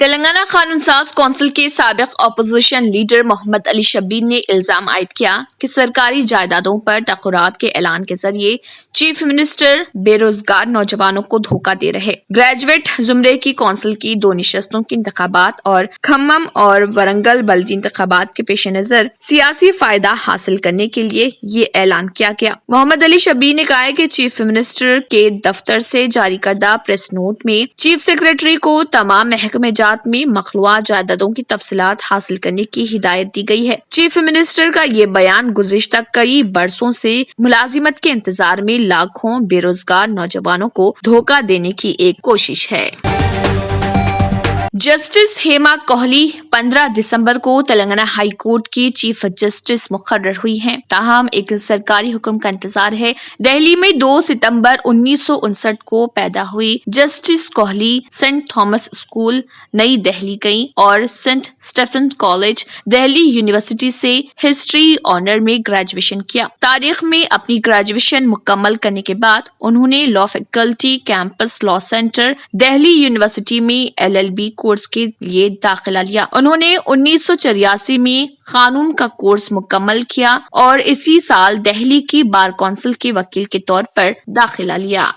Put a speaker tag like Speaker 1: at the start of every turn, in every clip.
Speaker 1: تلنگانہ قانون ساز کونسل کے سابق اپوزیشن لیڈر محمد علی شبیر نے الزام عائد کیا کہ سرکاری جائیدادوں پر تخراط کے اعلان کے ذریعے چیف منسٹر بے روزگار نوجوانوں کو دھوکہ دے رہے۔ گریجویٹ زمرے کی کونسل کی 2 نشستوں کے انتخابات اور کھمم اور ورنگل بلدی انتخابات کے پیش نظر سیاسی فائدہ حاصل کرنے کے لیے یہ اعلان کیا گیا۔ محمد علی شبیر نے کہا کہ چیف منسٹر کے دفتر سے جاری کردہ پریس نوٹ میں چیف سیکریٹری کو تمام محکمہ جات میں مخلوعہ جائیدادوں کی تفصیلات حاصل کرنے کی ہدایت دی گئی ہے۔ چیف منسٹر کا یہ بیان گزشتہ کئی برسوں سے ملازمت کے انتظار میں لاکھوں بے روزگار نوجوانوں کو دھوکہ دینے کی ایک کوشش ہے۔ جسٹس ہیما کوہلی 15 دسمبر کو تلنگانہ ہائی کورٹ کی چیف جسٹس مقرر ہوئی ہیں، تاہم ایک سرکاری حکم کا انتظار ہے۔ دہلی میں 2 ستمبر 1959 کو پیدا ہوئی justice Kohli Saint Thomas school نئی دہلی گئیں اور Saint Stephen college Delhi university سے ہسٹری آنر میں گریجویشن کیا۔ تاریخ میں اپنی گریجویشن مکمل کرنے کے بعد انہوں نے لا فیکلٹی کیمپس لا سینٹر دہلی یونیورسٹی میں LLB کورس کے لیے داخلہ لیا۔ انہوں نے 1984 میں قانون کا کورس مکمل کیا اور اسی سال دہلی کی بار کونسل کے وکیل کے طور پر داخلہ لیا۔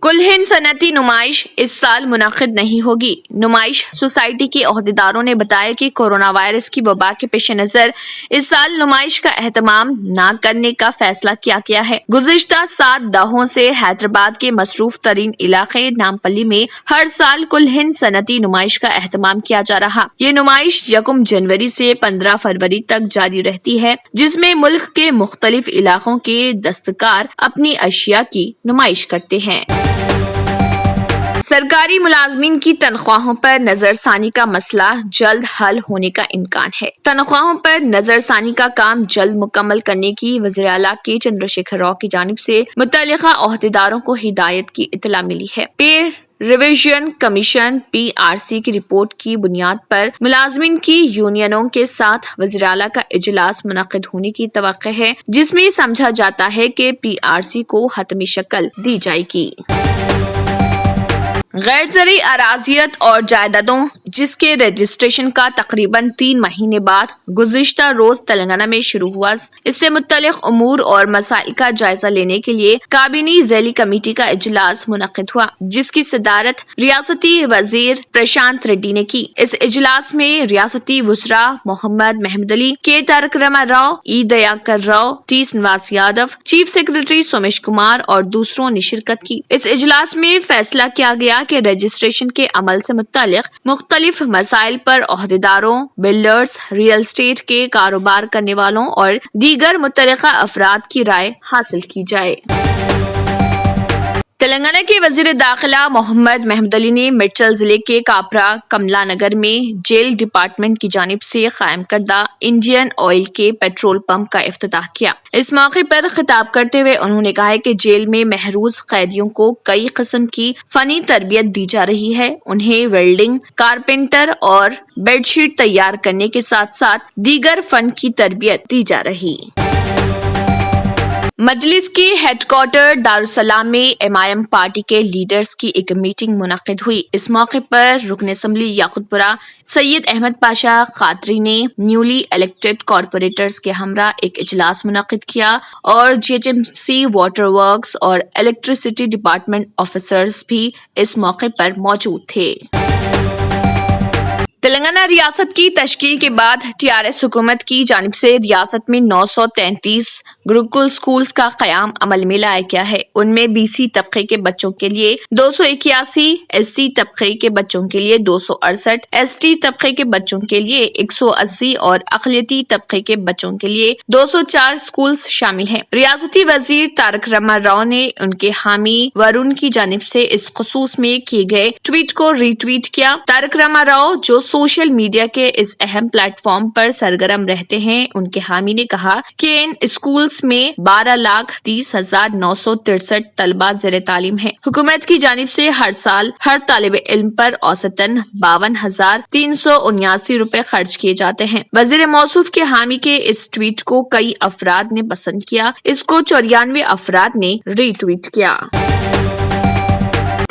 Speaker 1: کل ہند صنعتی نمائش اس سال منعقد نہیں ہوگی۔ نمائش سوسائٹی کے عہدیداروں نے بتایا کہ کورونا وائرس کی وبا کے پیش نظر اس سال نمائش کا اہتمام نہ کرنے کا فیصلہ کیا گیا ہے۔ گزشتہ 7 دہائیوں سے حیدرآباد کے مصروف ترین علاقے نامپلی میں ہر سال کل ہند صنعتی نمائش کا اہتمام کیا جا رہا۔ یہ نمائش 1 جنوری سے 15 فروری تک جاری رہتی ہے، جس میں ملک کے مختلف علاقوں کے دستکار اپنی اشیاء کی نمائش کرتے ہیں۔ سرکاری ملازمین کی تنخواہوں پر نظر ثانی کا مسئلہ جلد حل ہونے کا امکان ہے۔ تنخواہوں پر نظر ثانی کا کام جلد مکمل کرنے کی وزیر اعلیٰ کے چندر شیکھر راؤ کی جانب سے متعلقہ عہدیداروں کو ہدایت کی اطلاع ملی ہے۔ پے ریویژن کمیشن PRC کی رپورٹ کی بنیاد پر ملازمین کی یونینوں کے ساتھ وزیر اعلیٰ کا اجلاس منعقد ہونے کی توقع ہے، جس میں سمجھا جاتا ہے کہ PRC کو حتمی شکل دی جائے گی۔ غیر زرعی اراضیات اور جائیدادوں جس کے رجسٹریشن کا تقریباً 3 مہینے بعد گزشتہ روز تلنگانہ میں شروع ہوا، اس سے متعلق امور اور مسائل کا جائزہ لینے کے لیے کابینی ذیلی کمیٹی کا اجلاس منعقد ہوا، جس کی صدارت ریاستی وزیر پرشانت ریڈی نے کی۔ اس اجلاس میں ریاستی وزراء Mohammed Ali, K Taraka Rama Rao, Dayakar Rao, T Srinivas Yadav, chief secretary Somesh Kumar اور دوسروں نے شرکت کی۔ اس اجلاس میں فیصلہ کیا گیا کہ رجسٹریشن کے عمل سے متعلق مختلف مسائل پر عہدیداروں، بلڈرز، ریئل اسٹیٹ کے کاروبار کرنے والوں اور دیگر متعلقہ افراد کی رائے حاصل کی جائے۔ تلنگانہ کے وزیر داخلہ محمد علی نے میڈچل ضلع کے کاپرا کملا نگر میں جیل ڈپارٹمنٹ کی جانب سے قائم کردہ انڈین آئل کے پیٹرول پمپ کا افتتاح کیا۔ اس موقع پر خطاب کرتے ہوئے انہوں نے کہا کہ جیل میں محروس قیدیوں کو کئی قسم کی فنی تربیت دی جا رہی ہے۔ انہیں ویلڈنگ، کارپینٹر اور بیڈ شیٹ تیار کرنے کے ساتھ ساتھ دیگر فن کی تربیت دی جا رہی۔ مجلس کے ہیڈ کوارٹر دارالسلام میں MIM پارٹی کے لیڈرز کی ایک میٹنگ منعقد ہوئی۔ اس موقع پر رکن اسمبلی یاقوت پورہ سید احمد پاشا قادری نے نیولی الیکٹڈ کارپوریٹرز کے ہمراہ ایک اجلاس منعقد کیا اور GHMC واٹر ورکس اور الیکٹریسٹی ڈپارٹمنٹ آفیسرز بھی اس موقع پر موجود تھے۔ تلنگانہ ریاست کی تشکیل کے بعد TRS حکومت کی جانب سے ریاست میں 933 گروکل اسکولز کا قیام عمل میں لایا گیا ہے۔ ان میں BC طبقے کے بچوں کے لیے 281، SC طبقے کے بچوں کے لیے 268، ST طبقے کے بچوں کے لیے 180 اور اقلیتی طبقے کے بچوں کے لیے 204 اسکولز شامل ہیں۔ ریاستی وزیر تارک راما راؤ نے ان کے حامی ورون کی جانب سے اس خصوص میں کیے گئے ٹویٹ کو ری ٹویٹ کیا۔ تارک راما راؤ جو سوشل میڈیا کے اس اہم پلیٹ فارم پر سرگرم رہتے ہیں، ان کے حامی نے کہا کہ ان اسکولز میں 12,30,963 طلبہ زیر تعلیم ہیں۔ حکومت کی جانب سے ہر سال ہر طالب علم پر اوسطاً 52,379 روپے خرچ کیے جاتے ہیں۔ وزیر موصوف کے حامی کے اس ٹویٹ کو کئی افراد نے پسند کیا، اس کو 94 افراد نے ری ٹویٹ کیا۔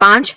Speaker 1: 5,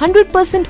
Speaker 2: 100%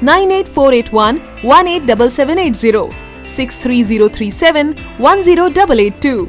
Speaker 2: 9848118780, 63037108882।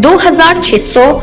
Speaker 1: 2600,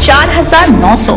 Speaker 1: 4900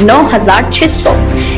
Speaker 1: 9600।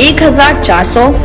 Speaker 1: 1400,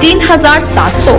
Speaker 1: 3700,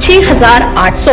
Speaker 1: 6800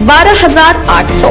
Speaker 1: 12800।